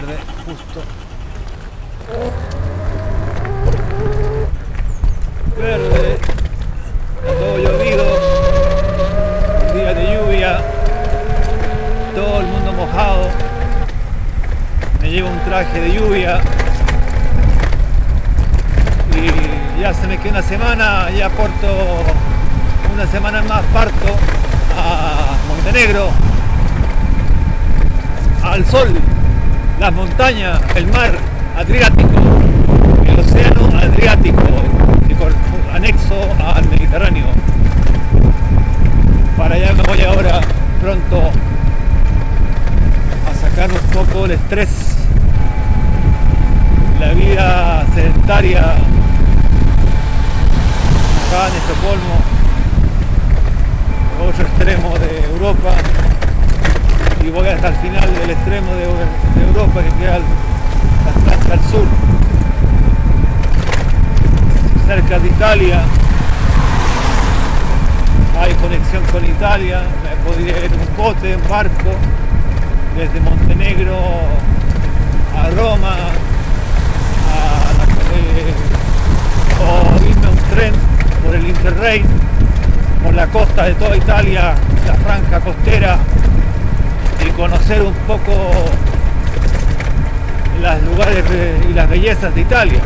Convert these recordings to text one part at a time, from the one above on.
verde, justo. Verde. Está todo llovido. Un día de lluvia. Todo el mundo mojado. Me llevo un traje de lluvia. Y ya se me queda una semana. Ya aporto una semana más, parto a Montenegro. Al sol, las montañas, el mar Adriático, el océano Adriático, anexo al Mediterráneo. Para allá me voy ahora pronto a sacar un poco el estrés, la vida sedentaria acá en Estocolmo, otro extremo de Europa. Y voy hasta el final del extremo de Europa, que queda hasta el sur, cerca de Italia. Hay conexión con Italia, me podría ir en un bote, en barco, desde Montenegro a Roma, o irme a un tren por el Interrail, por la costa de toda Italia, la franja costera, y conocer un poco los lugares y las bellezas de Italia.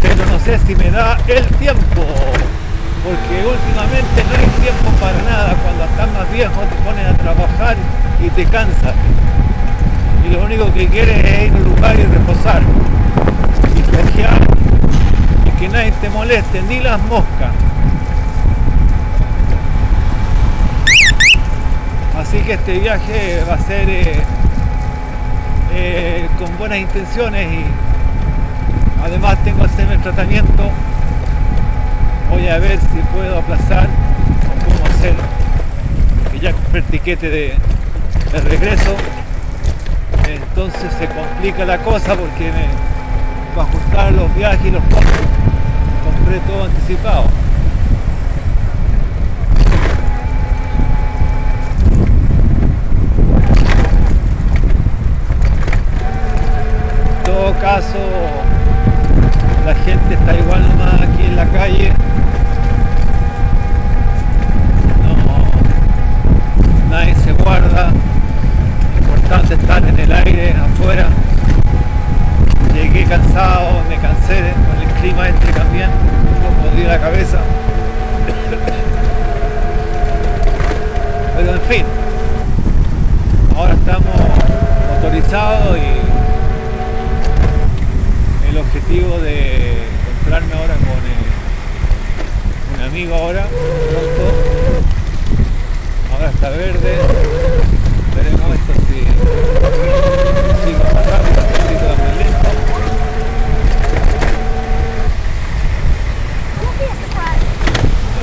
Pero no sé si me da el tiempo, porque últimamente no hay tiempo para nada. Cuando estás más viejo te pones a trabajar y te cansas, y lo único que quieres es ir a un lugar y reposar y flojear y que nadie te moleste, ni las moscas. Así que este viaje va a ser con buenas intenciones, y además tengo que hacerme el tratamiento. Voy a ver si puedo aplazar o cómo hacer, que ya compré el tiquete de regreso. Entonces se complica la cosa porque para ajustar los viajes y los costos compré todo anticipado. En todo caso, la gente está igual nomás aquí en la calle. No, nadie se guarda. Importante estar en el aire, afuera. Llegué cansado, me cansé con el clima este también, me podría la cabeza. Pero en fin, ahora estamos motorizados y el objetivo de encontrarme ahora con un amigo ahora, pronto. Ahora está verde, veremos esto si sigo pasando un poquito más lento.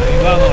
Ahí vamos,